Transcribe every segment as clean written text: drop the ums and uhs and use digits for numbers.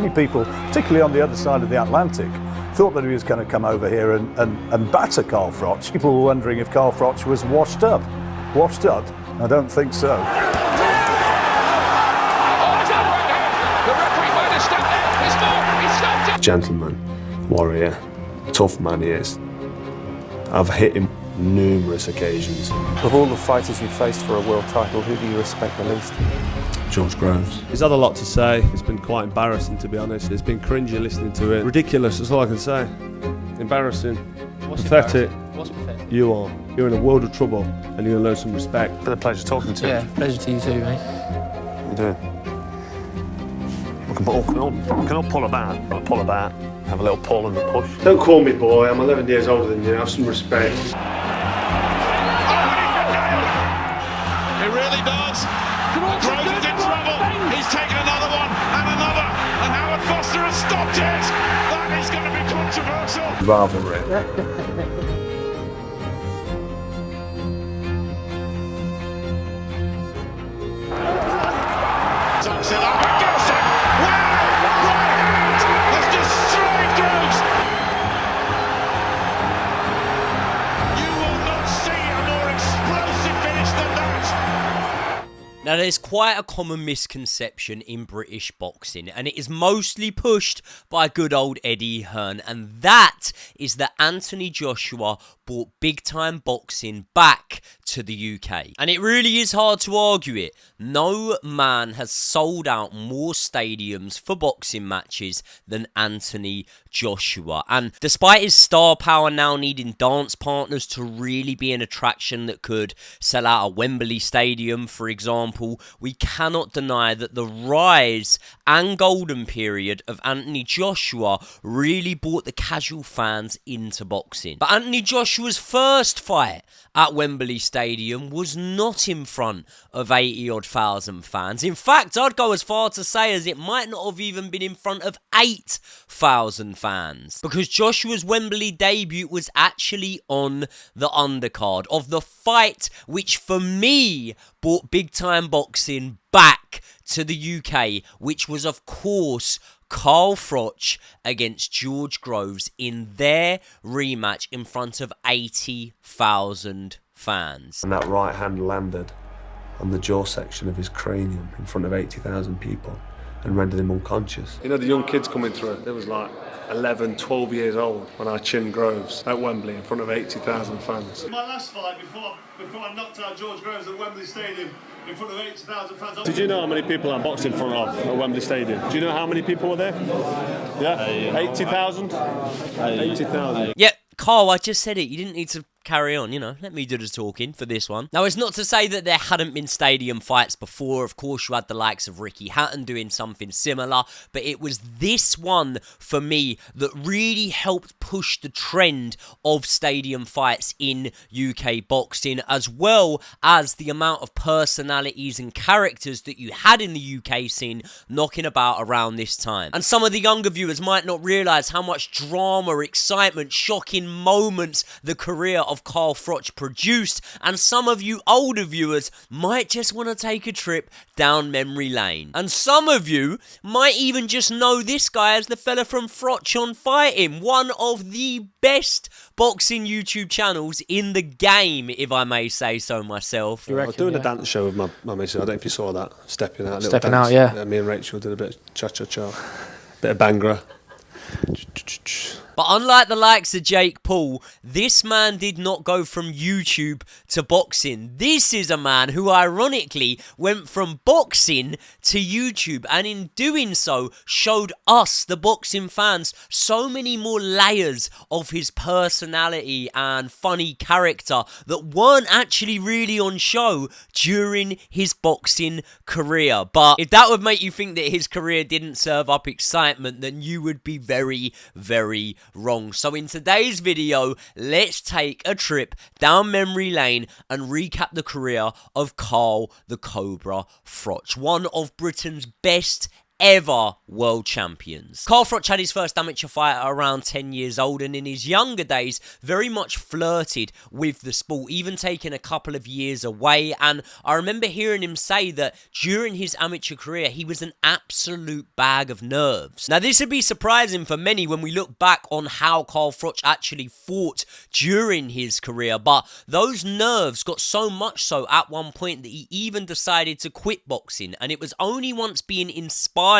Many people, particularly on the other side of the Atlantic, thought that he was going to come over here and batter Carl Froch. People were wondering if Carl Froch was washed up. Washed up? I don't think so. Gentleman, warrior, tough man he is. I've hit him numerous occasions. Of all the fighters you faced for a world title, who do you respect the least? George Groves. He's had a lot to say. It's been quite embarrassing, to be honest. It's been cringy listening to it. Ridiculous, that's all I can say. Embarrassing. Pathetic. What's pathetic? You are. You're in a world of trouble and you're going to learn some respect. It's been a pleasure talking to you. Yeah, pleasure to you too, mate. You do. We can all pull about. Pull about. Have a little pull and a push. Don't call me boy. I'm 11 years older than you. Have some respect. It really does. Groves is in trouble. He's taken another one and another. And Howard Foster has stopped it. That is going to be controversial. Rivalry. Tucks it up and gets it. Wow! Right hand has destroyed Groves. You will not see a more explosive finish than that. Now, there's quite a common misconception in British boxing, and it is mostly pushed by good old Eddie Hearn, and that is that Anthony Joshua brought big-time boxing back to the UK. And it really is hard to argue it. No man has sold out more stadiums for boxing matches than Anthony Joshua. And despite his star power now needing dance partners to really be an attraction that could sell out a Wembley Stadium, for example, we cannot deny that the rise and golden period of Anthony Joshua really brought the casual fans into boxing. But Anthony Joshua's first fight at Wembley Stadium was not in front of 80-odd thousand fans. In fact, I'd go as far to say as it might not have even been in front of 8,000 fans. Because Joshua's Wembley debut was actually on the undercard of the fight which, for me, brought big-time boxing back to the UK, which was, of course, Carl Froch against George Groves in their rematch in front of 80,000 fans. And that right hand landed on the jaw section of his cranium in front of 80,000 people and rendered him unconscious. You know, the young kids coming through, there was like 11, 12 years old when I chinned Groves at Wembley in front of 80,000 fans. My last fight before I knocked out George Groves at Wembley Stadium in front of 80,000 fans. Did you know how many people I boxed in front of at Wembley Stadium? Do you know how many people were there? Yeah? 80,000? 80,000. Yep, Carl, I just said it. You didn't need to carry on, you know, let me do the talking for this one. Now, it's not to say that there hadn't been stadium fights before. Of course, you had the likes of Ricky Hatton doing something similar, but it was this one, for me, that really helped push the trend of stadium fights in UK boxing, as well as the amount of personalities and characters that you had in the UK scene knocking about around this time. And some of the younger viewers might not realise how much drama, excitement, shocking moments the career of Carl Froch produced, and some of you older viewers might just want to take a trip down memory lane. And some of you might even just know this guy as the fella from Froch on Fighting, one of the best boxing YouTube channels in the game, if I may say so myself. I was doing a dance show with my missus. I don't know if you saw that. Stepping out. Stepping out, yeah. Me and Rachel did a bit of cha-cha-cha. Bit of Bangra. But unlike the likes of Jake Paul, this man did not go from YouTube to boxing. This is a man who ironically went from boxing to YouTube, and in doing so showed us, the boxing fans, so many more layers of his personality and funny character that weren't actually really on show during his boxing career. But if that would make you think that his career didn't serve up excitement, then you would be very, very wrong. So in today's video, let's take a trip down memory lane and recap the career of Carl the Cobra Froch, one of Britain's best ever world champions. Carl Froch had his first amateur fight at around 10 years old, and in his younger days very much flirted with the sport, even taking a couple of years away. And I remember hearing him say that during his amateur career he was an absolute bag of nerves. Now this would be surprising for many when we look back on how Carl Froch actually fought during his career, but those nerves got so much so at one point that he even decided to quit boxing, and it was only once being inspired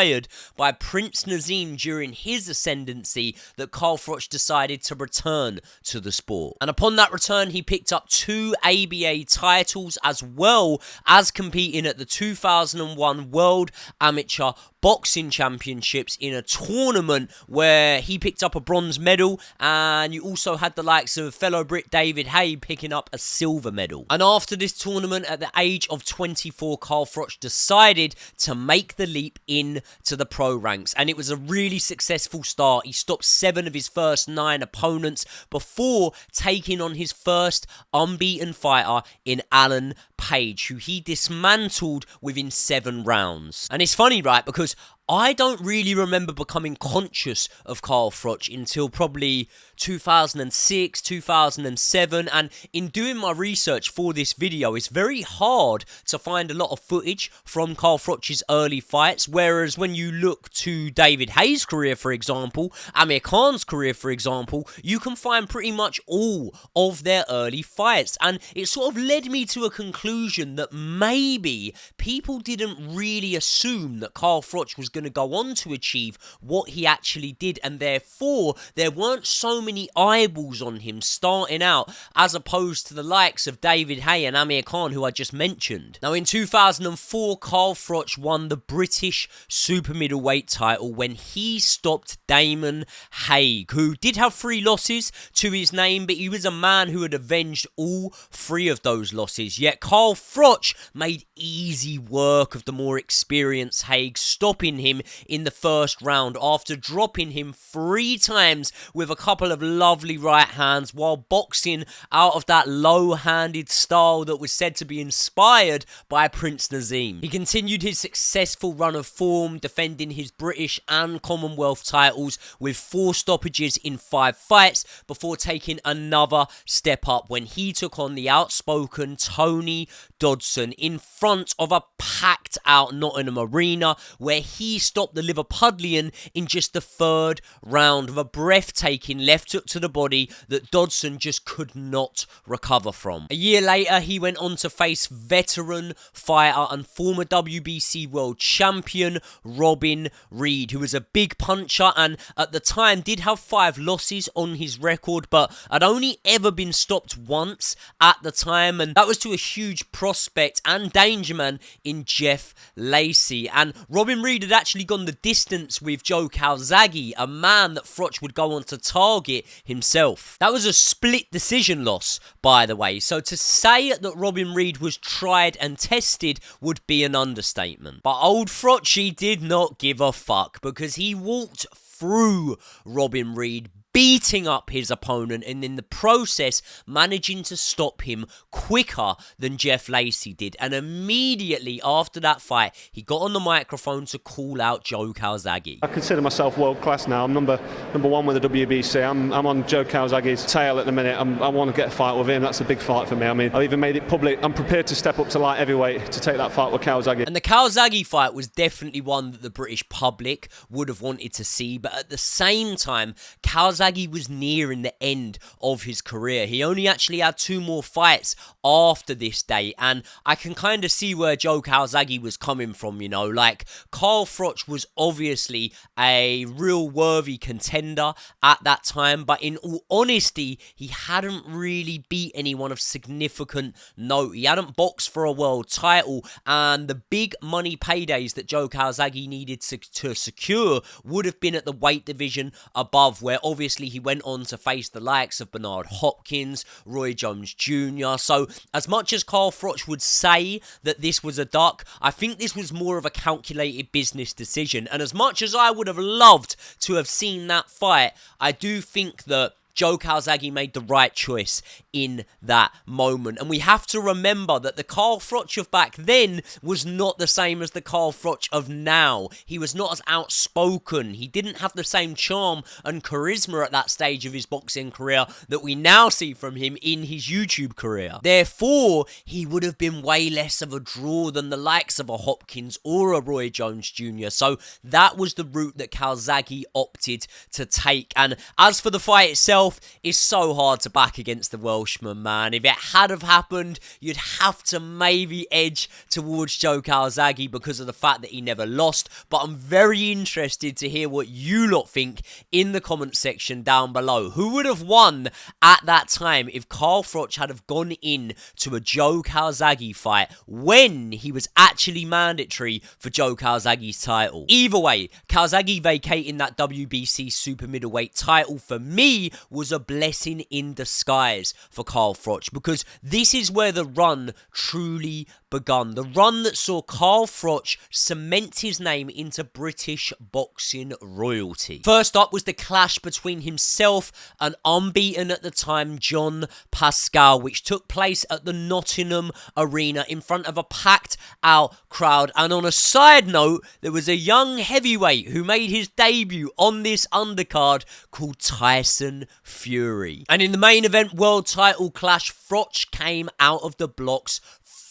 by Prince Nazim during his ascendancy that Carl Froch decided to return to the sport. And upon that return, he picked up 2 ABA titles as well as competing at the 2001 World Amateur Boxing Championships in a tournament where he picked up a bronze medal, and you also had the likes of fellow Brit David Haye picking up a silver medal. And after this tournament, at the age of 24, Carl Froch decided to make the leap into the pro ranks, and it was a really successful start. He stopped 7 of his first 9 opponents before taking on his first unbeaten fighter in Alan Page, who he dismantled within 7 rounds. And it's funny, right, because I don't really remember becoming conscious of Carl Froch until probably 2006, 2007, and in doing my research for this video, it's very hard to find a lot of footage from Carl Froch's early fights, whereas when you look to David Haye's career, for example, Amir Khan's career, for example, you can find pretty much all of their early fights, and it sort of led me to a conclusion that maybe people didn't really assume that Carl Froch was going to go on to achieve what he actually did, and therefore there weren't so many eyeballs on him starting out as opposed to the likes of David Haye and Amir Khan, who I just mentioned. Now in 2004, Carl Froch won the British super middleweight title when he stopped Damon Haig, who did have 3 losses to his name, but he was a man who had avenged all 3 of those losses. Yet Carl Froch made easy work of the more experienced Haig, stopping him in the first round after dropping him 3 times with a couple of lovely right hands while boxing out of that low-handed style that was said to be inspired by Prince Nazim. He continued his successful run of form, defending his British and Commonwealth titles with 4 stoppages in 5 fights before taking another step up when he took on the outspoken Tony Dodson in front of a packed out Nottingham arena, where he stopped the Liverpudlian in just the 3rd round with a breathtaking left hook to the body that Dodson just could not recover from. A year later, he went on to face veteran fighter and former WBC world champion Robin Reed, who was a big puncher and at the time did have 5 losses on his record, but had only ever been stopped once at the time, and that was to a huge prospect and danger man in Jeff Lacey. And Robin Reed had actually gone the distance with Joe Calzaghe, a man that Froch would go on to target himself. That was a split decision loss, by the way, so to say that Robin Reed was tried and tested would be an understatement. But old Froch, he did not give a fuck, because he walked through Robin Reed, beating up his opponent, and in the process managing to stop him quicker than Jeff Lacey did. And immediately after that fight, he got on the microphone to call out Joe Calzaghe. I consider myself world class now. I'm number 1 with the WBC. I'm on Joe Calzaghe's tail at the minute. I want to get a fight with him. That's a big fight for me. I mean, I've even made it public. I'm prepared to step up to light heavyweight to take that fight with Calzaghe. And the Calzaghe fight was definitely one that the British public would have wanted to see, but at the same time, Calzaghe was nearing the end of his career. He only actually had 2 more fights after this day, and I can kind of see where Joe Calzaghe was coming from, you know. Like, Carl Froch was obviously a real worthy contender at that time, but in all honesty, he hadn't really beat anyone of significant note. He hadn't boxed for a world title, and the big money paydays that Joe Calzaghe needed to secure would have been at the weight division above, where obviously he went on to face the likes of Bernard Hopkins, Roy Jones Jr. So as much as Carl Froch would say that this was a duck, I think this was more of a calculated business decision. And as much as I would have loved to have seen that fight, I do think that Joe Calzaghe made the right choice in that moment. And we have to remember that the Carl Froch of back then was not the same as the Carl Froch of now. He was not as outspoken. He didn't have the same charm and charisma at that stage of his boxing career that we now see from him in his YouTube career. Therefore, he would have been way less of a draw than the likes of a Hopkins or a Roy Jones Jr. So that was the route that Calzaghe opted to take. And as for the fight itself, it's so hard to back against the Welshman, man. If it had have happened, you'd have to maybe edge towards Joe Calzaghe because of the fact that he never lost. But I'm very interested to hear what you lot think in the comment section down below. Who would have won at that time if Carl Froch had have gone in to a Joe Calzaghe fight when he was actually mandatory for Joe Calzaghe's title? Either way, Calzaghe vacating that WBC super middleweight title for me was a blessing in disguise for Carl Froch, because this is where the run truly begun. The run that saw Carl Froch cement his name into British boxing royalty. First up was the clash between himself and unbeaten at the time John Pascal, which took place at the Nottingham Arena in front of a packed out crowd. And on a side note, there was a young heavyweight who made his debut on this undercard called Tyson Fury. And in the main event world title clash, Froch came out of the blocks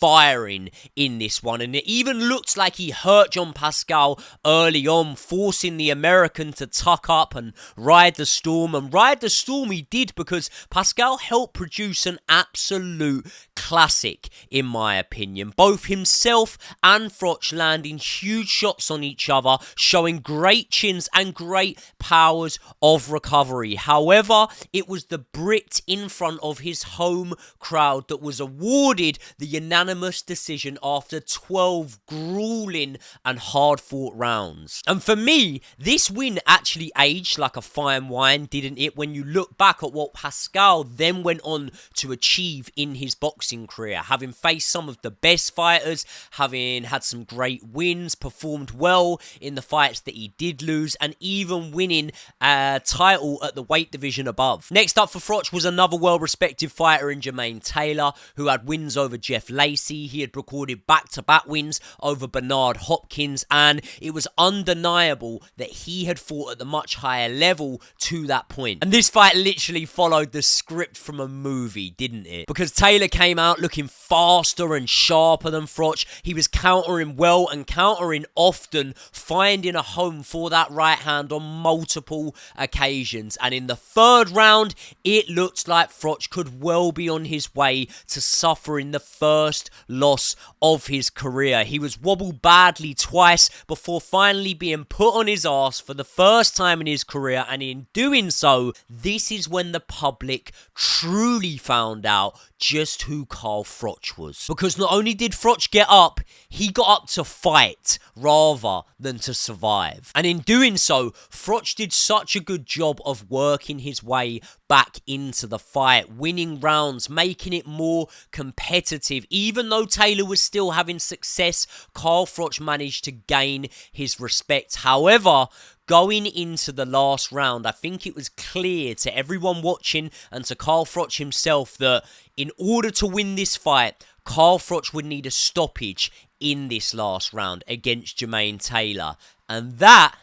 firing in this one, and it even looked like he hurt John Pascal early on, forcing the American to tuck up and ride the storm. And ride the storm he did, because Pascal helped produce an absolute classic, in my opinion. Both himself and Froch landing huge shots on each other, showing great chins and great powers of recovery. However, it was the Brit in front of his home crowd that was awarded the unanimous decision after 12 grueling and hard-fought rounds. And for me, this win actually aged like a fine wine, didn't it? When you look back at what Pascal then went on to achieve in his boxing career, having faced some of the best fighters, having had some great wins, performed well in the fights that he did lose, and even winning a title at the weight division above. Next up for Froch was another well-respected fighter in Jermaine Taylor, who had wins over Jeff Lacey. He had recorded back-to-back wins over Bernard Hopkins, and it was undeniable that he had fought at the much higher level to that point. And this fight literally followed the script from a movie, didn't it? Because Taylor came out looking faster and sharper than Froch. He was countering well and countering often, finding a home for that right hand on multiple occasions. And in the third round, it looked like Froch could well be on his way to suffering the first loss of his career. He was wobbled badly twice before finally being put on his ass for the first time in his career, and in doing so, this is when the public truly found out just who Carl Froch was. Because not only did Froch get up, he got up to fight rather than to survive. And in doing so, Froch did such a good job of working his way back into the fight, winning rounds, making it more competitive. Even though Taylor was still having success, Carl Froch managed to gain his respect. However, going into the last round, I think it was clear to everyone watching and to Carl Froch himself that in order to win this fight, Carl Froch would need a stoppage in this last round against Jermaine Taylor. And that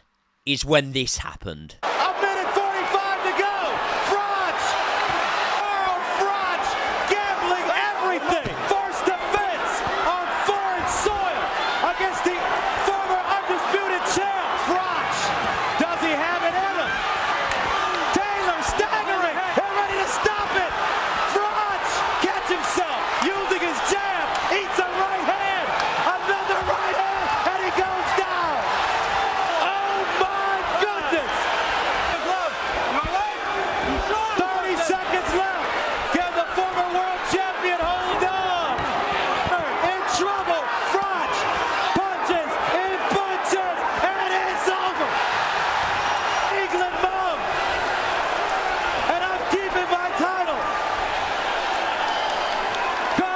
is when this happened. A minute 45 to go. Froch! Earl Froch gambling everything. First defense on foreign soil against the former undisputed champ. Froch, does he have it in him? Taylor staggering. They're ready to stop it. Froch catch himself using his jab. Eats a right hand. Another right hand. And he goes down. Oh my goodness. 30 seconds left. Can the former world champion hold on? In trouble. Froch punches and punches. And it's over. England mom. And I'm keeping my title.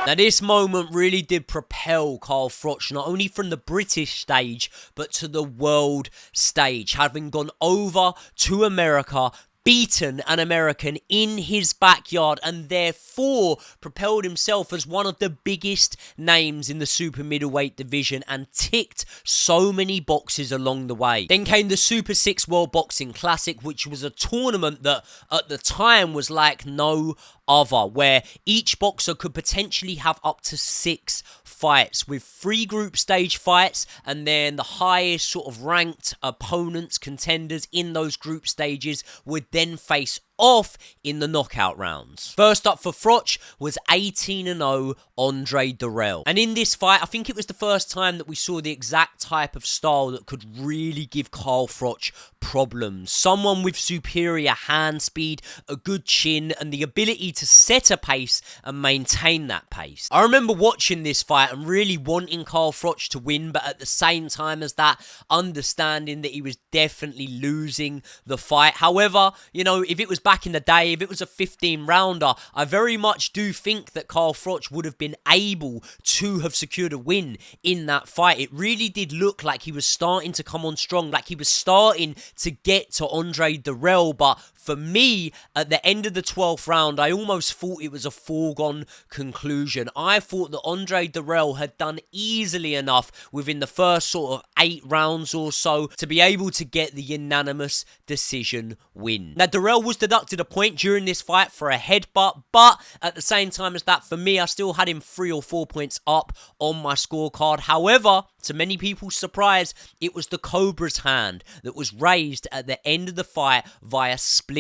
Now, this moment really did propel Carl Froch not only from the British stage, but to the world stage, having gone over to America, beaten an American in his backyard and therefore propelled himself as one of the biggest names in the super middleweight division and ticked so many boxes along the way. Then came the Super 6 World Boxing Classic, which was a tournament that at the time was like no other, where each boxer could potentially have up to 6 fights, with 3 group stage fights, and then the highest sort of ranked opponents, contenders in those group stages would then face off in the knockout rounds. First up for Froch was 18-0 Andre Dirrell. And in this fight, I think it was the first time that we saw the exact type of style that could really give Carl Froch problems. Someone with superior hand speed, a good chin, and the ability to set a pace and maintain that pace. I remember watching this fight and really wanting Carl Froch to win, but at the same time as that, understanding that he was definitely losing the fight. However, you know, if it was back in the day, if it was a 15-rounder, I very much do think that Carl Froch would have been able to have secured a win in that fight. It really did look like he was starting to come on strong, like he was starting to get to Andre Dirrell, but for me, at the end of the 12th round, I almost thought it was a foregone conclusion. I thought that Andre Dirrell had done easily enough within the first sort of 8 rounds or so to be able to get the unanimous decision win. Now, Dirrell was deducted a point during this fight for a headbutt, but at the same time as that, for me, I still had him 3 or 4 points up on my scorecard. However, to many people's surprise, it was the Cobra's hand that was raised at the end of the fight via split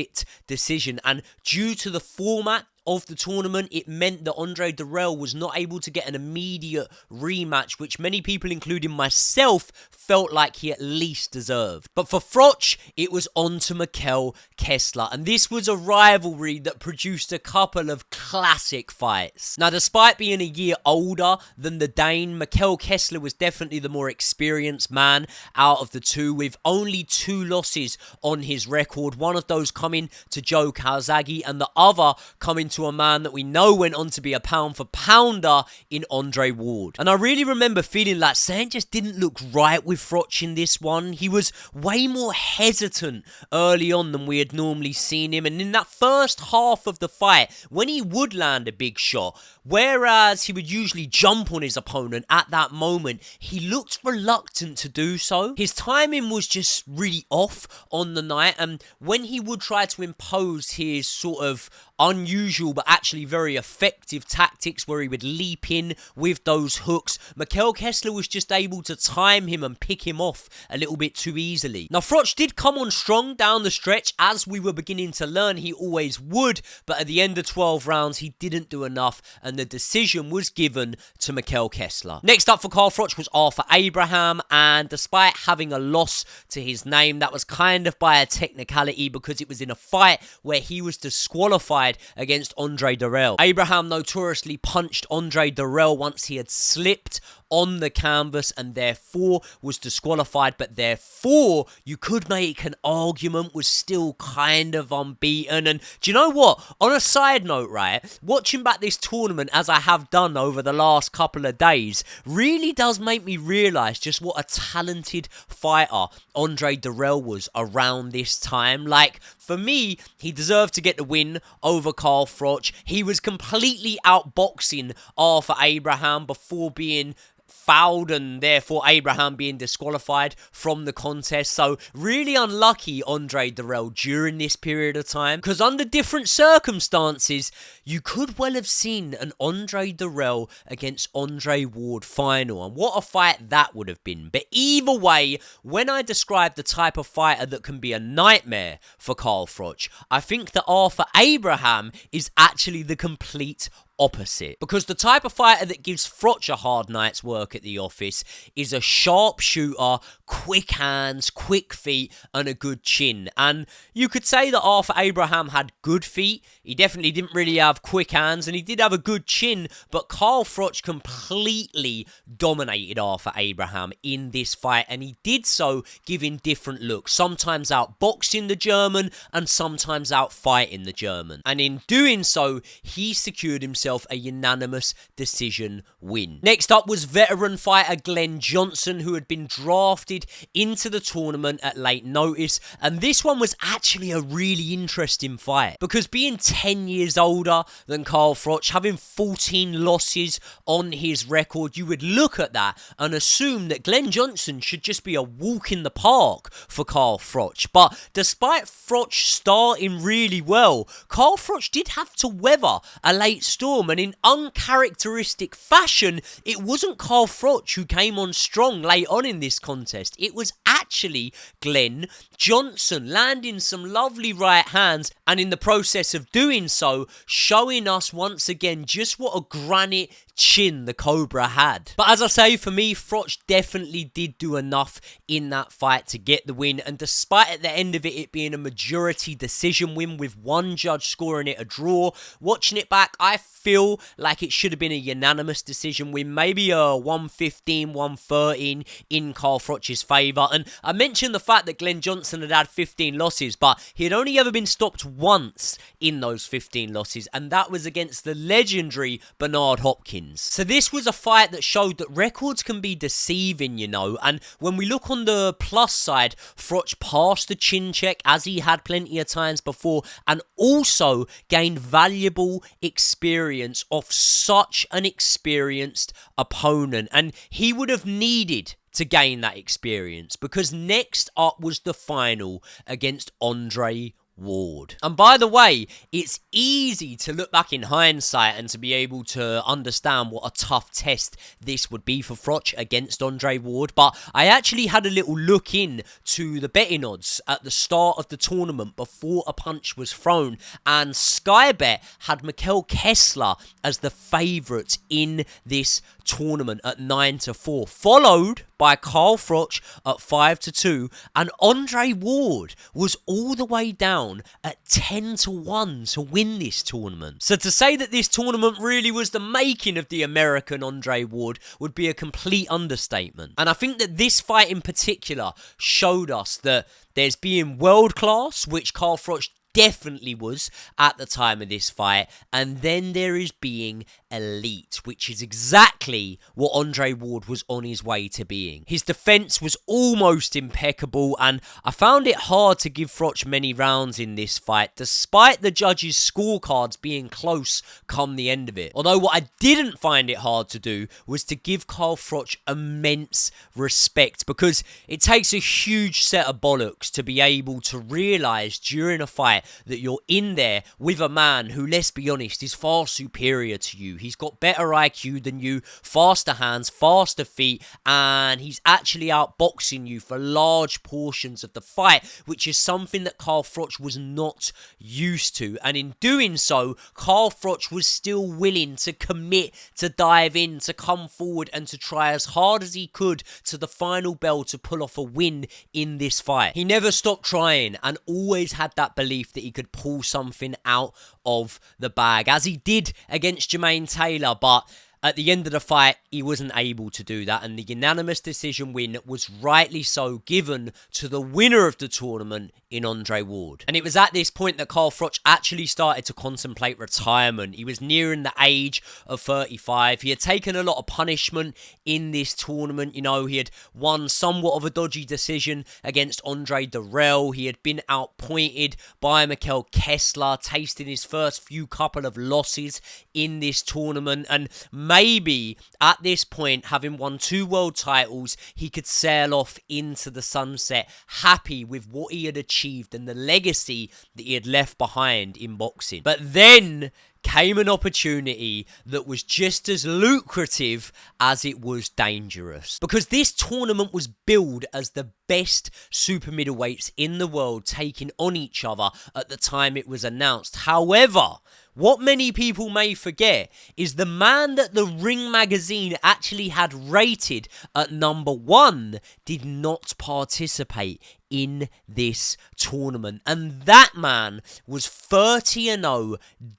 decision, and due to the format of the tournament, it meant that Andre Dirrell was not able to get an immediate rematch, which many people, including myself, felt like he at least deserved. But for Froch, it was on to Mikkel Kessler, and this was a rivalry that produced a couple of classic fights. Now, despite being a year older than the Dane, Mikkel Kessler was definitely the more experienced man out of the two, with only 2 losses on his record, one of those coming to Joe Calzaghe and the other coming to a man that we know went on to be a pound for pounder in Andre Ward. And I really remember feeling like something just didn't look right with Froch in this one. He was way more hesitant early on than we had normally seen him, and in that first half of the fight, when he would land a big shot, whereas he would usually jump on his opponent at that moment, he looked reluctant to do so. His timing was just really off on the night, and when he would try to impose his sort of unusual but actually very effective tactics where he would leap in with those hooks, Mikkel Kessler was just able to time him and pick him off a little bit too easily. Now, Froch did come on strong down the stretch, as we were beginning to learn he always would, but at the end of 12 rounds, he didn't do enough, and the decision was given to Mikkel Kessler. Next up for Carl Froch was Arthur Abraham, and despite having a loss to his name, that was kind of by a technicality because it was in a fight where he was disqualified against Andre Dirrell. Abraham notoriously punched Andre Dirrell once he had slipped on the canvas and therefore was disqualified, but therefore you could make an argument was still kind of unbeaten. And do you know what? On a side note, right, watching back this tournament as I have done over the last couple of days really does make me realise just what a talented fighter Andre Dirrell was around this time. Like, for me, he deserved to get the win over Carl Froch. He was completely outboxing Arthur Abraham before being fouled and therefore Abraham being disqualified from the contest. So really unlucky Andre Dirrell during this period of time, because under different circumstances you could well have seen an Andre Dirrell against Andre Ward final, and what a fight that would have been. But either way, when I describe the type of fighter that can be a nightmare for Carl Froch, I think that Arthur Abraham is actually the complete opposite, because the type of fighter that gives Froch a hard night's work at the office is a sharp shooter, quick hands, quick feet, and a good chin. And you could say that Arthur Abraham had good feet. He definitely didn't really have quick hands, and he did have a good chin, but Carl Froch completely dominated Arthur Abraham in this fight, and he did so giving different looks, sometimes outboxing the German and sometimes outfighting the German. And in doing so, he secured himself himself a unanimous decision win. Next up was veteran fighter Glenn Johnson, who had been drafted into the tournament at late notice, and this one was actually a really interesting fight, because being 10 years older than Carl Froch, having 14 losses on his record, you would look at that and assume that Glenn Johnson should just be a walk in the park for Carl Froch. But despite Froch starting really well, Carl Froch did have to weather a late storm, and in uncharacteristic fashion, it wasn't Carl Froch who came on strong late on in this contest. It was actually Glenn Johnson, landing some lovely right hands, and in the process of doing so, showing us once again just what a granite chin the Cobra had. But as I say, for me, Froch definitely did do enough in that fight to get the win, and despite at the end of it being a majority decision win with one judge scoring it a draw, watching it back, I feel like it should have been a unanimous decision win, maybe a 115, 113 in Carl Froch's favour. And I mentioned the fact that Glenn Johnson had had 15 losses, but he had only ever been stopped once in those 15 losses, and that was against the legendary Bernard Hopkins. So this was a fight that showed that records can be deceiving, you know, and when we look on the plus side, Froch passed the chin check as he had plenty of times before, and also gained valuable experience off such an experienced opponent, and he would have needed to gain that experience, because next up was the final against Andre Ward. And by the way, it's easy to look back in hindsight and to be able to understand what a tough test this would be for Froch against Andre Ward, but I actually had a little look in to the betting odds at the start of the tournament before a punch was thrown, and Skybet had Mikkel Kessler as the favourite in this tournament at 9-4, followed by Carl Froch at 5-2, and Andre Ward was all the way down at 10-1 to win this tournament. So to say that this tournament really was the making of the American Andre Ward would be a complete understatement. And I think that this fight in particular showed us that there's being world class, which Carl Froch definitely was at the time of this fight, and then there is being elite, which is exactly what Andre Ward was on his way to being. His defense was almost impeccable, and I found it hard to give Froch many rounds in this fight, despite the judges' scorecards being close come the end of it. Although what I didn't find it hard to do was to give Carl Froch immense respect, because it takes a huge set of bollocks to be able to realise during a fight that you're in there with a man who, let's be honest, is far superior to you. He's got better IQ than you, faster hands, faster feet, and he's actually outboxing you for large portions of the fight, which is something that Carl Froch was not used to. And in doing so, Carl Froch was still willing to commit, to dive in, to come forward, and to try as hard as he could to the final bell to pull off a win in this fight. He never stopped trying and always had that belief that he could pull something out of the bag, as he did against Jermaine Taylor, but at the end of the fight, he wasn't able to do that, and the unanimous decision win was rightly so given to the winner of the tournament in Andre Ward. And it was at this point that Carl Froch actually started to contemplate retirement. He was nearing the age of 35. He had taken a lot of punishment in this tournament. You know, he had won somewhat of a dodgy decision against Andre Durrell. He had been outpointed by Mikkel Kessler, tasting his first few couple of losses in this tournament, and maybe at this point, having won 2 world titles, he could sail off into the sunset, happy with what he had achieved and the legacy that he had left behind in boxing. But then came an opportunity that was just as lucrative as it was dangerous, because this tournament was billed as the best super middleweights in the world taking on each other at the time it was announced. However, what many people may forget is the man that the Ring magazine actually had rated at number 1 did not participate in this tournament, and that man was 30-0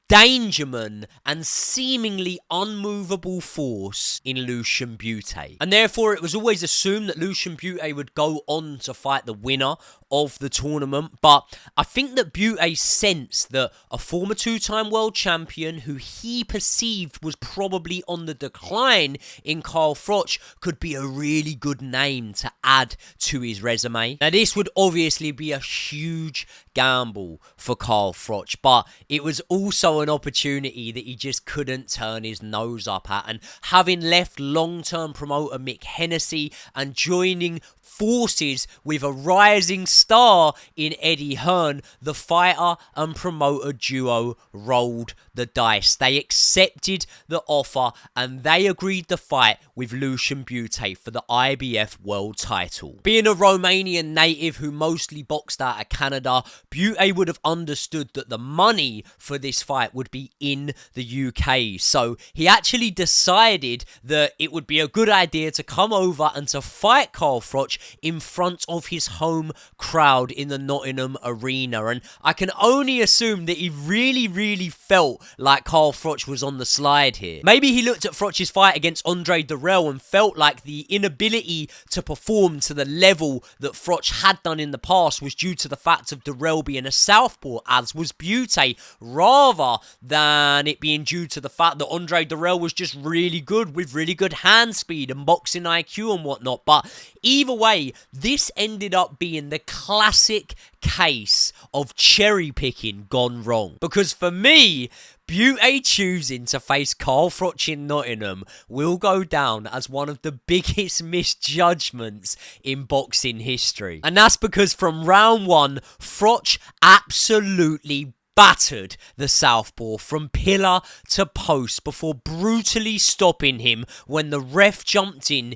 Dangerman and seemingly unmovable force in Lucian Butte. And therefore it was always assumed that Lucian Butte would go on to fight the winner of the tournament, but I think that Butte sensed that a former two-time world champion who he perceived was probably on the decline in Carl Froch could be a really good name to add to his resume. Now, this would obviously be a huge gamble for Carl Froch, but it was also an opportunity that he just couldn't turn his nose up at, and having left long-term promoter Mick Hennessy and joining forces with a rising star in Eddie Hearn, the fighter and promoter duo rolled the dice. They accepted the offer and they agreed to fight with Lucian Butte for the IBF world title. Being a Romanian native who mostly boxed out of Canada, Butte would have understood that the money for this fight would be in the UK. So he actually decided that it would be a good idea to come over and to fight Carl Froch in front of his home crowd in the Nottingham Arena. And I can only assume that he really felt like Carl Froch was on the slide here. Maybe he looked at Froch's fight against Andre Durrell and felt like the inability to perform to the level that Froch had done in the past was due to the fact of Durrell being a southpaw, as was Butte, rather than it being due to the fact that Andre Durrell was just really good with really good hand speed and boxing IQ and whatnot. But either way, this ended up being the classic case of cherry picking gone wrong. Because for me, Butte choosing to face Carl Froch in Nottingham will go down as one of the biggest misjudgments in boxing history. And that's because from round one, Froch absolutely battered the southpaw from pillar to post before brutally stopping him when the ref jumped in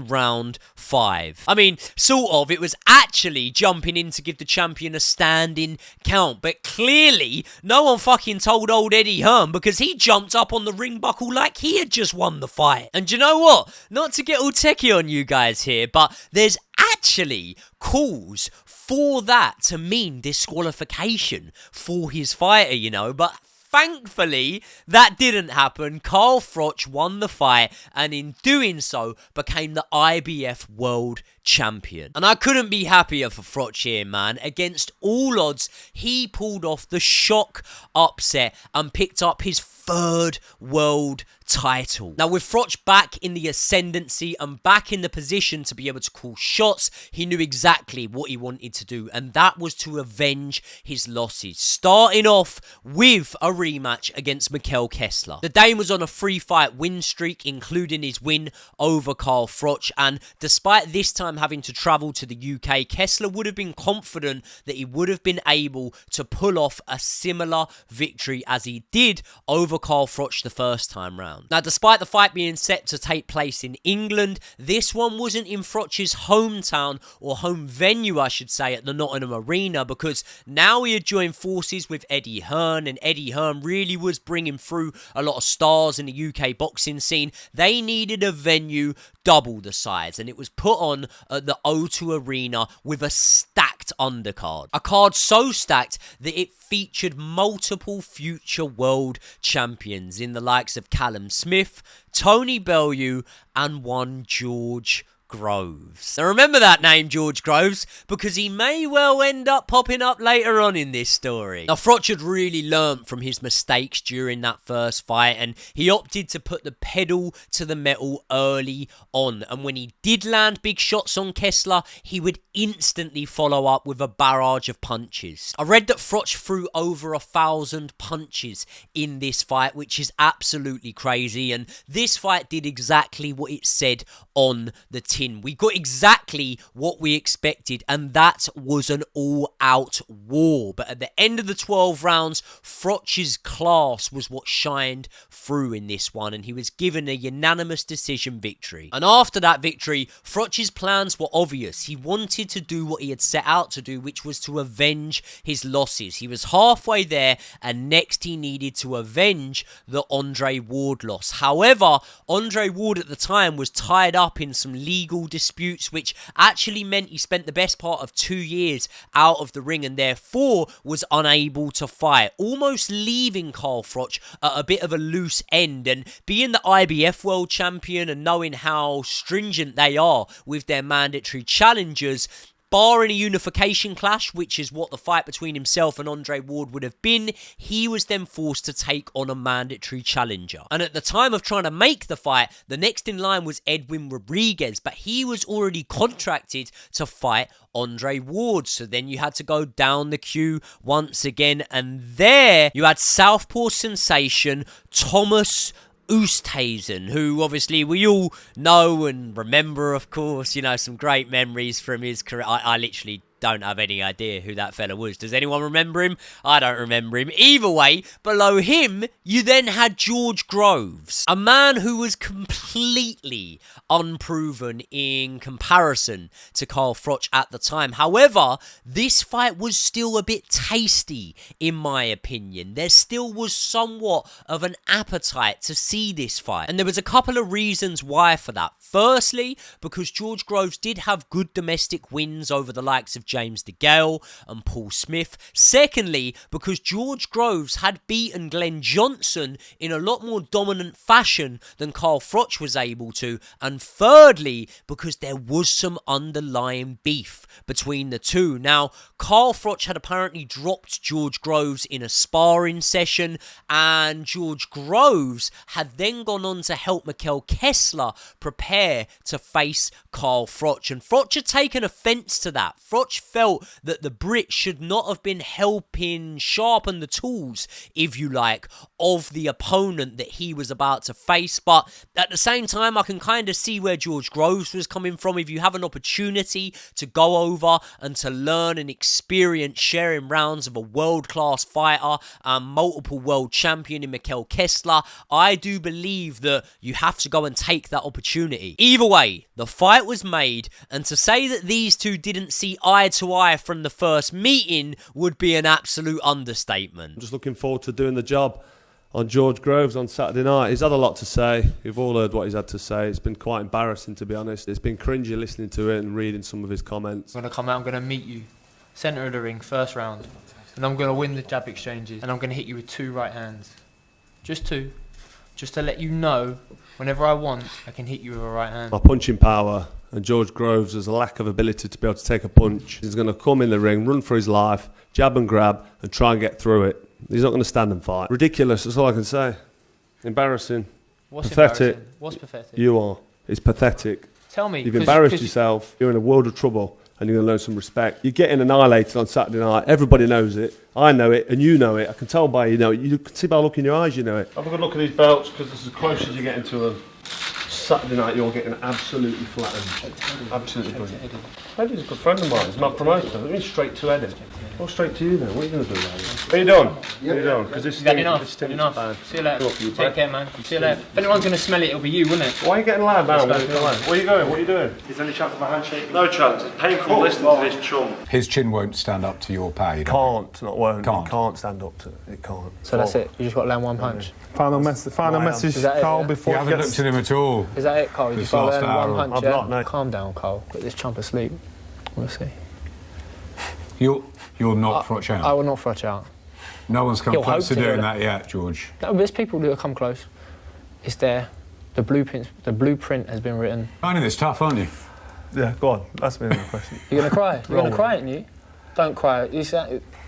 round 5. I mean, sort of, it was actually jumping in to give the champion a standing count, but clearly no one fucking told old Eddie Hearn, because he jumped up on the ring buckle like he had just won the fight. And you know what? Not to get all techie on you guys here, but there's actually calls for that to mean disqualification for his fighter, you know, but thankfully that didn't happen. Carl Froch won the fight and in doing so became the IBF world champion. And I couldn't be happier for Froch here, man. Against all odds, he pulled off the shock upset and picked up his 3rd world title. Now, with Froch back in the ascendancy and back in the position to be able to call shots, he knew exactly what he wanted to do, and that was to avenge his losses, starting off with a rematch against Mikkel Kessler. The Dane was on a 3-fight win streak, including his win over Carl Froch, and despite this time having to travel to the UK, Kessler would have been confident that he would have been able to pull off a similar victory as he did over Carl Froch the first time round. Now, despite the fight being set to take place in England, this one wasn't in Froch's hometown, or home venue I should say, at the Nottingham Arena, because now he had joined forces with Eddie Hearn, and Eddie Hearn really was bringing through a lot of stars in the UK boxing scene. They needed a venue double the size, and it was put on at the O2 Arena with a stacked undercard. A card so stacked that it featured multiple future world champions in the likes of Callum Smith, Tony Bellew, and one George Groves. Now remember that name, George Groves, because he may well end up popping up later on in this story. Now, Froch had really learnt from his mistakes during that first fight, and he opted to put the pedal to the metal early on, and when he did land big shots on Kessler, he would instantly follow up with a barrage of punches. I read that Froch threw over 1,000 punches in this fight, which is absolutely crazy, and this fight did exactly what it said on the tin. We got exactly what we expected, and that was an all-out war. But at the end of the 12 rounds, Froch's class was what shined through in this one, and he was given a unanimous decision victory. And after that victory, Froch's plans were obvious. He wanted to do what he had set out to do, which was to avenge his losses. He was halfway there, and next he needed to avenge the Andre Ward loss. However, Andre Ward at the time was tied up in some legal disputes, which actually meant he spent the best part of 2 years out of the ring and therefore was unable to fight, almost leaving Carl Froch at a bit of a loose end. And being the IBF world champion and knowing how stringent they are with their mandatory challengers, barring a unification clash, which is what the fight between himself and Andre Ward would have been, he was then forced to take on a mandatory challenger. And at the time of trying to make the fight, the next in line was Edwin Rodriguez, but he was already contracted to fight Andre Ward. So then you had to go down the queue once again, and there you had Southpaw sensation Thomas Oosthuizen, who obviously we all know and remember, of course, you know, some great memories from his career. I literally don't have any idea who that fella was. Does anyone remember him? I don't remember him. Either way, below him, you then had George Groves, a man who was completely unproven in comparison to Carl Froch at the time. However, this fight was still a bit tasty, in my opinion. There still was somewhat of an appetite to see this fight, and there was a couple of reasons why for that. Firstly, because George Groves did have good domestic wins over the likes of James DeGale and Paul Smith. Secondly, because George Groves had beaten Glenn Johnson in a lot more dominant fashion than Carl Froch was able to. And thirdly, because there was some underlying beef between the two. Now, Carl Froch had apparently dropped George Groves in a sparring session, and George Groves had then gone on to help Mikkel Kessler prepare to face Carl Froch. And Froch had taken offence to that. Froch felt that the Brit should not have been helping sharpen the tools, if you like, of the opponent that he was about to face. But at the same time, I can kind of see where George Groves was coming from. If you have an opportunity to go over and to learn and experience sharing rounds of a world-class fighter and multiple world champion in Mikkel Kessler, I do believe that you have to go and take that opportunity. Either way, the fight was made, and to say that these two didn't see eye to eye from the first meeting would be an absolute understatement. I'm just looking forward to doing the job on George Groves on Saturday night. He's had a lot to say. We've all heard what he's had to say. It's been quite embarrassing, to be honest. It's been cringy listening to it and reading some of his comments. I'm going to come out, I'm going to meet you, centre of the ring, first round, and I'm going to win the jab exchanges, and I'm going to hit you with 2 right hands. Just 2. Just to let you know, whenever I want, I can hit you with a right hand. My punching power, and George Groves has a lack of ability to be able to take a punch. He's going to come in the ring, run for his life, jab and grab, and try and get through it. He's not going to stand and fight. Ridiculous, that's all I can say. Embarrassing. What's pathetic. embarrassing? What's pathetic? You are. It's pathetic. Tell me. You've embarrassed yourself. You're in a world of trouble, and you're going to learn some respect. You're getting annihilated on Saturday night. Everybody knows it. I know it, and you know it. I can tell by you know it. You can see by the look in your eyes you know it. Have a good look at these belts, because it's as close as you're getting to them. Saturday night you're getting absolutely flattened. Absolutely brilliant. Eddie's a good friend of mine. He's my promoter. I've been straight to Eddie. Go straight to you then. What are you going to do about it? Are you done? What are you doing? Because this thing, enough. this thing Enough. is bad. See you later. Take care, man. See you later. If anyone's going to smell it, it'll be you, wouldn't it? Why are you getting loud now? Where are you going? What are you doing? Is there any chance of a handshake? No chance. It's painful listening to this chum. His chin won't stand up to your power. Can't, not won't. Can't. It can't stand up to it. It can't. So that's it. You just got to land one punch. Final message, Is that it, Carl, yeah? before You he haven't gets... looked at him at all. Is that it, Carl? You This just got to last land hour. one punch, I've yeah? not, no. Calm down, Carl. Put this chump asleep. We'll see. You'll knock Froch out. I will not Froch out. No one's come He'll close to hope to, doing yeah. that yet, George. No, there's people who have come close. It's there. The blueprint has been written. Finding this tough, aren't you? Yeah, go on. That's me the question. You're going to cry. You're going to cry, aren't you? Don't cry.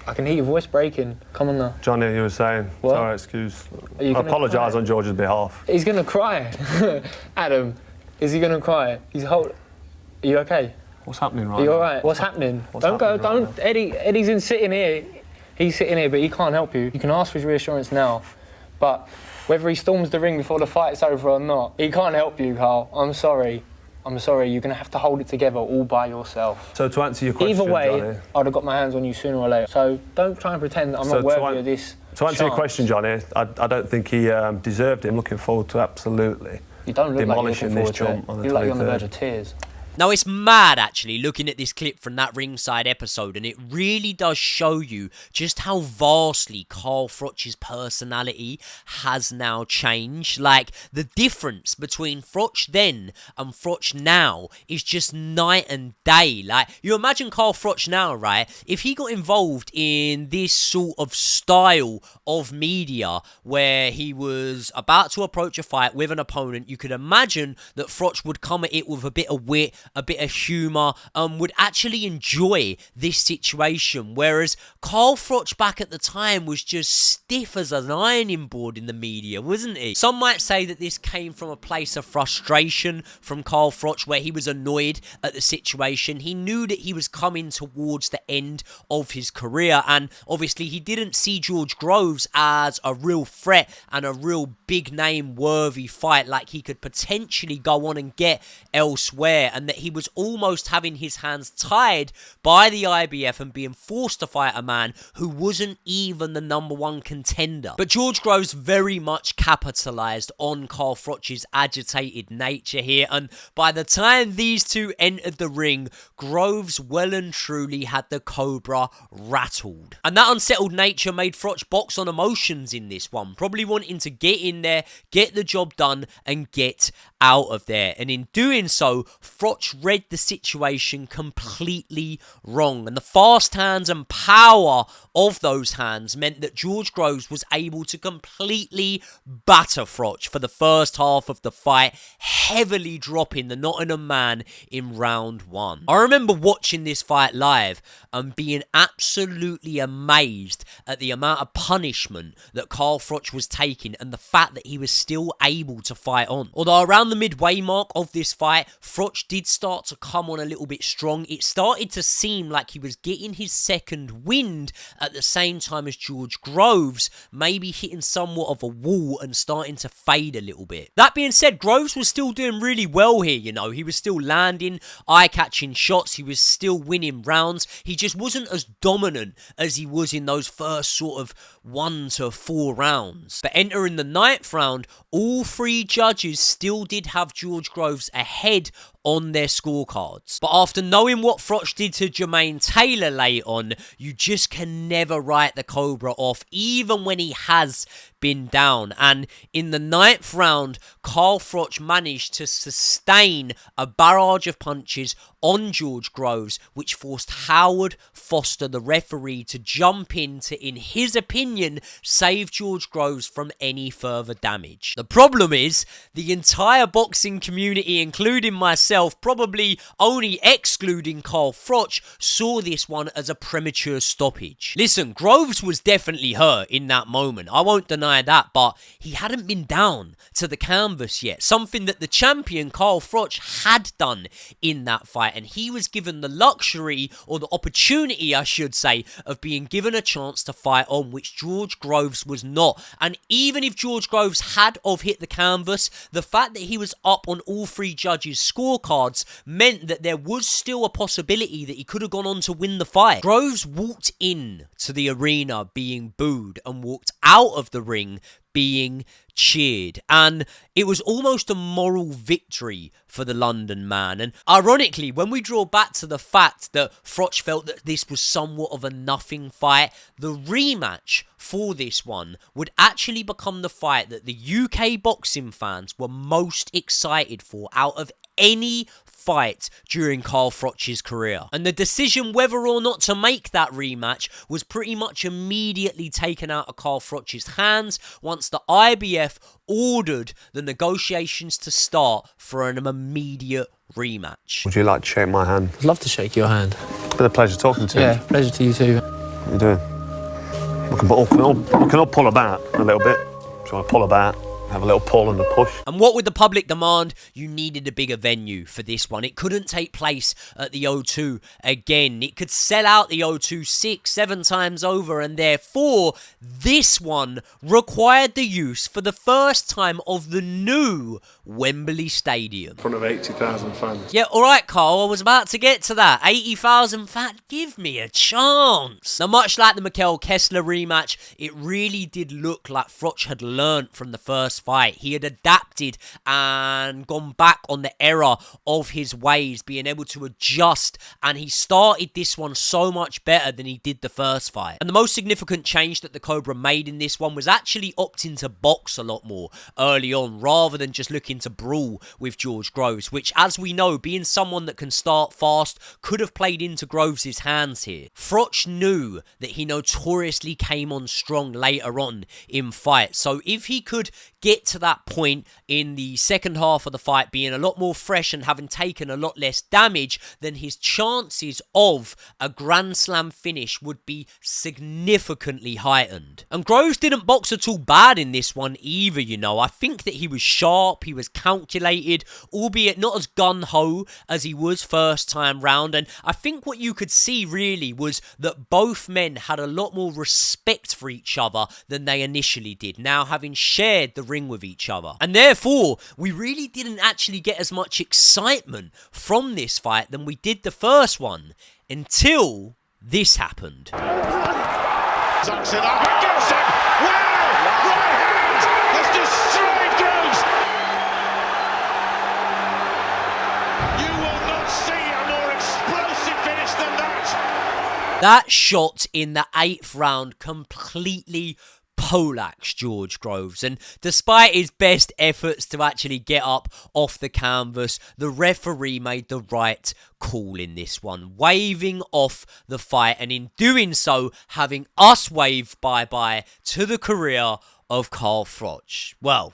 I can hear your voice breaking. Come on now. Johnny, you were saying, What? sorry, excuse. Are you I gonna apologise cry? on George's behalf. He's going to cry. Adam, is he going to cry? Are you okay? What's happening right Are you now? all right? What's happening? What's Don't go. happening right Don't. Eddie's sitting here. He's sitting here, but he can't help you. You can ask for his reassurance now, but whether he storms the ring before the fight's over or not, he can't help you, Carl. I'm sorry. You're going to have to hold it together all by yourself. So to answer your question, Either way, Johnny, I'd have got my hands on you sooner or later. So don't try and pretend that I'm not worthy of this. To answer your chance. question, Johnny, I don't think he deserved it. I'm looking forward to absolutely You don't look demolishing like this you're looking chump forward on to the it. You look like you're on the 23rd. verge of tears. Now, it's mad, actually, looking at this clip from that ringside episode, and it really does show you just how vastly Carl Froch's personality has now changed. Like, the difference between Froch then and Froch now is just night and day. Like, you imagine Carl Froch now, right? If he got involved in this sort of style of media where he was about to approach a fight with an opponent, you could imagine that Froch would come at it with a bit of wit, a bit of humour, would actually enjoy this situation, whereas Carl Froch back at the time was just stiff as an ironing board in the media, wasn't he? Some might say that this came from a place of frustration from Carl Froch, where he was annoyed at the situation. He knew that he was coming towards the end of his career, and obviously he didn't see George Groves as a real threat and a real big name worthy fight like he could potentially go on and get elsewhere, and that he was almost having his hands tied by the IBF and being forced to fight a man who wasn't even the #1 contender. But George Groves very much capitalised on Carl Froch's agitated nature here, and by the time these two entered the ring, Groves well and truly had the Cobra rattled. And that unsettled nature made Froch box on emotions in this one, probably wanting to get in there, get the job done, and get out of there. And in doing so, Froch read the situation completely wrong. And the fast hands and power of those hands meant that George Groves was able to completely batter Froch for the first half of the fight, heavily dropping the Nottingham man in round 1. I remember watching this fight live and being absolutely amazed at the amount of punishment that Carl Froch was taking and the fact that he was still able to fight on. Although around the midway mark of this fight, Froch did start to come on a little bit strong. It started to seem like he was getting his second wind at the same time as George Groves, maybe hitting somewhat of a wall and starting to fade a little bit. That being said, Groves was still doing really well here, you know. He was still landing eye-catching shots. He was still winning rounds. He just wasn't as dominant as he was in those first sort of 1 to 4 rounds. But entering the 9th round, all 3 judges still did have George Groves ahead on their scorecards. But after knowing what Froch did to Jermaine Taylor late on, you just can never write the Cobra off, even when he has been down. And in the 9th round, Carl Froch managed to sustain a barrage of punches on George Groves, which forced Howard Foster, the referee, to jump in to, in his opinion, save George Groves from any further damage. The problem is, the entire boxing community, including myself, probably only excluding Carl Froch, saw this one as a premature stoppage. Listen, Groves was definitely hurt in that moment, I won't deny that, but he hadn't been down to the canvas yet, something that the champion Carl Froch had done in that fight, and he was given the luxury, or the opportunity I should say, of being given a chance to fight on, which George Groves was not. And even if George Groves had of hit the canvas, the fact that he was up on all 3 judges' scorecards meant that there was still a possibility that he could have gone on to win the fight. Groves walked in to the arena being booed and walked out of the ring being cheered, and it was almost a moral victory for the London man. And ironically, when we draw back to the fact that Froch felt that this was somewhat of a nothing fight, the rematch for this one would actually become the fight that the UK boxing fans were most excited for out of any fight during Carl Froch's career. And the decision whether or not to make that rematch was pretty much immediately taken out of Carl Froch's hands once the IBF ordered the negotiations to start for an immediate rematch. Would you like to shake my hand? I'd love to shake your hand. It's been a pleasure talking to you. Yeah, pleasure to you too. What are you doing? We can all pull about a little bit. Do you want to pull about? Have a little pull and a push. And what with the public demand, you needed a bigger venue for this one. It couldn't take place at the O2 again. It could sell out the O2 6, 7 times over, and therefore this one required the use for the first time of the new Wembley Stadium. In front of 80,000 fans. Yeah, alright Carl, I was about to get to that. 80,000 fans, give me a chance. Now, much like the Mikel Kessler rematch, it really did look like Froch had learnt from the first fight. He had adapted and gone back on the error of his ways, being able to adjust, and he started this one so much better than he did the first fight. And the most significant change that the Cobra made in this one was actually opting to box a lot more early on, rather than just looking to brawl with George Groves, which, as we know, being someone that can start fast, could have played into Groves' hands here. Froch knew that he notoriously came on strong later on in fights, so if he could get get to that point in the second half of the fight being a lot more fresh and having taken a lot less damage, then his chances of a Grand Slam finish would be significantly heightened. And Groves didn't box at all bad in this one either, you know. I think that he was sharp, he was calculated, albeit not as gun-ho as he was first time round. And I think what you could see really was that both men had a lot more respect for each other than they initially did, now having shared the ring with each other. And therefore, we really didn't actually get as much excitement from this fight than we did the first one, until this happened. Tucks it up against him. Wow! Right hand has destroyed Groves. You will not see a more explosive finish than that. That shot in the 8th round completely poleaxed George Groves, and despite his best efforts to actually get up off the canvas, the referee made the right call in this one, waving off the fight, and in doing so, having us wave bye-bye to the career of Carl Froch. Well,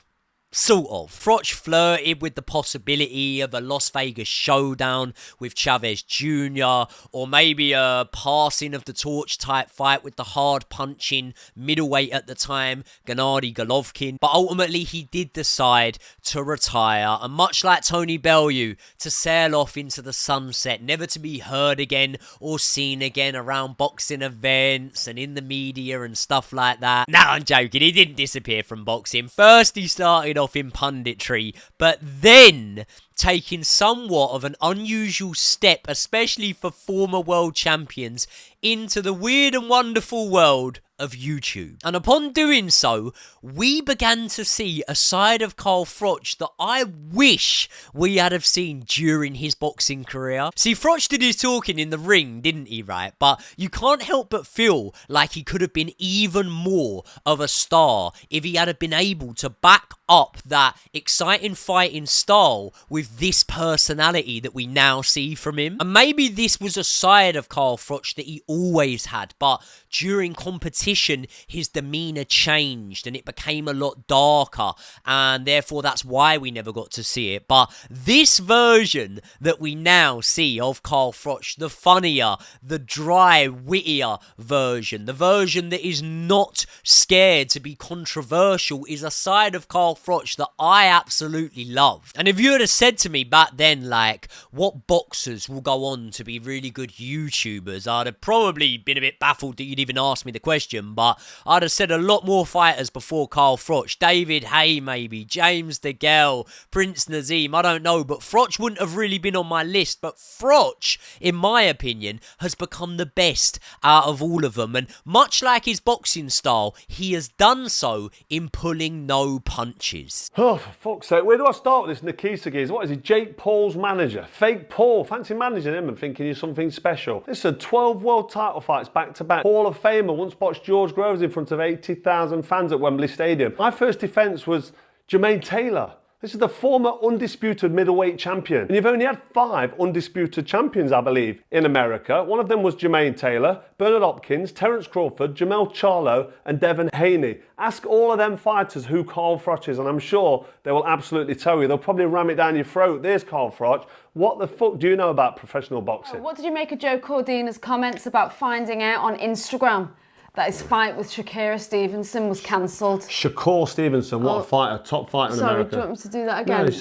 sort of. Froch flirted with the possibility of a Las Vegas showdown with Chavez Jr., or maybe a passing of the torch type fight with the hard-punching middleweight at the time, Gennady Golovkin. But ultimately, he did decide to retire, and much like Tony Bellew, to sail off into the sunset, never to be heard again or seen again around boxing events and in the media and stuff like that. No, I'm joking. He didn't disappear from boxing. First, he started off in punditry, but then taking somewhat of an unusual step, especially for former world champions, into the weird and wonderful world of YouTube. And upon doing so, we began to see a side of Carl Froch that I wish we had have seen during his boxing career. See, Froch did his talking in the ring, didn't he, right? But you can't help but feel like he could have been even more of a star if he had have been able to back up that exciting fighting style with this personality that we now see from him. And maybe this was a side of Carl Froch that he always had, but during competition his demeanour changed and it became a lot darker, and therefore that's why we never got to see it. But this version that we now see of Carl Froch, the funnier, the dry, wittier version, the version that is not scared to be controversial, is a side of Carl Froch that I absolutely love. And if you had said to me back then, like, what boxers will go on to be really good YouTubers, I'd have probably been a bit baffled that you'd even ask me the question, but I'd have said a lot more fighters before Carl Froch. David Haye maybe, James DeGale, Prince Nazim, I don't know, but Froch wouldn't have really been on my list. But Froch, in my opinion, has become the best out of all of them, and much like his boxing style, he has done so in pulling no punches. Oh, for fuck's sake, where do I start with this Nikisa gears? What is he, Jake Paul's manager? Fake Paul, fancy managing him and thinking he's something special. Listen, 12 world title fights back to back. Hall of Famer once boxed George Groves in front of 80,000 fans at Wembley Stadium. My first defence was Jermaine Taylor. This is the former undisputed middleweight champion. And you've only had 5 undisputed champions, I believe, in America. One of them was Jermaine Taylor, Bernard Hopkins, Terence Crawford, Jamel Charlo, and Devin Haney. Ask all of them fighters who Carl Froch is, and I'm sure they will absolutely tell you. They'll probably ram it down your throat. There's Carl Froch. What the fuck do you know about professional boxing? What did you make of Joe Cordina's comments about finding out on Instagram that his fight with Shakira Stevenson was cancelled? Shakur Stevenson, what a fighter, top fighter in America. Sorry, do you want me to do that again? No, you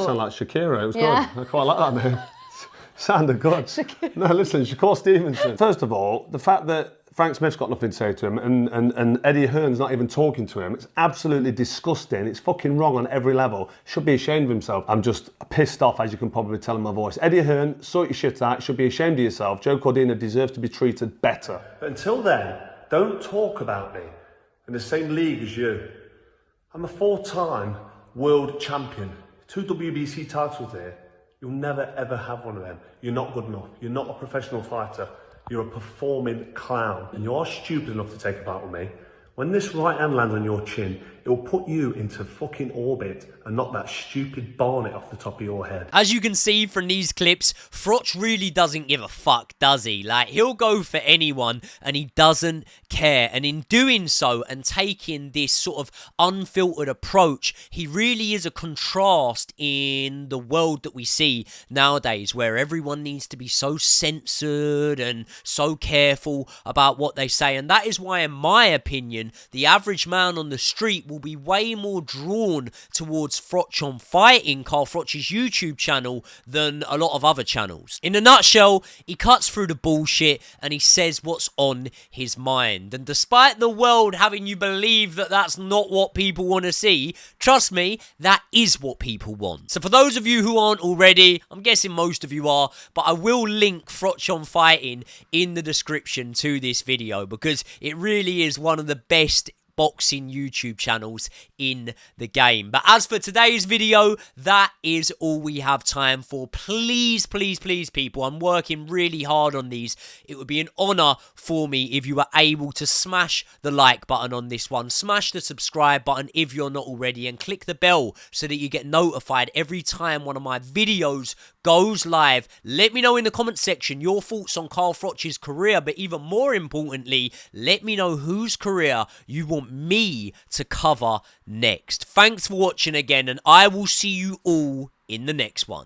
sound like Shakira. It was good. I quite like that name. Sounded good. Shakira. No, listen, Shakur Stevenson. First of all, the fact that Frank Smith's got nothing to say to him and Eddie Hearn's not even talking to him, it's absolutely disgusting. It's fucking wrong on every level. Should be ashamed of himself. I'm just pissed off, as you can probably tell in my voice. Eddie Hearn, sort your shit out. Should be ashamed of yourself. Joe Cordina deserves to be treated better. But until then, don't talk about me in the same league as you. I'm a 4-time world champion. 2 WBC titles there. You'll never ever have one of them. You're not good enough. You're not a professional fighter. You're a performing clown. And you are stupid enough to take a fight with me. When this right hand lands on your chin, it will put you into fucking orbit and knock that stupid barnet off the top of your head. As you can see from these clips, Froch really doesn't give a fuck, does he? Like, he'll go for anyone and he doesn't care. And in doing so and taking this sort of unfiltered approach, he really is a contrast in the world that we see nowadays, where everyone needs to be so censored and so careful about what they say. And that is why, in my opinion, the average man on the street will be way more drawn towards Froch on Fighting, Carl Froch's YouTube channel, than a lot of other channels. In a nutshell, he cuts through the bullshit and he says what's on his mind. And despite the world having you believe that that's not what people want to see, trust me, that is what people want. So for those of you who aren't already, I'm guessing most of you are, but I will link Froch on Fighting in the description to this video, because it really is one of the best boxing YouTube channels in the game. But as for today's video, that is all we have time for. Please, please, please, people, I'm working really hard on these. It would be an honor for me if you were able to smash the like button on this one, smash the subscribe button if you're not already, and click the bell so that you get notified every time one of my videos goes live. Let me know in the comment section your thoughts on Carl Froch's career, but even more importantly, let me know whose career you want me to cover next. Thanks for watching again, and I will see you all in the next one.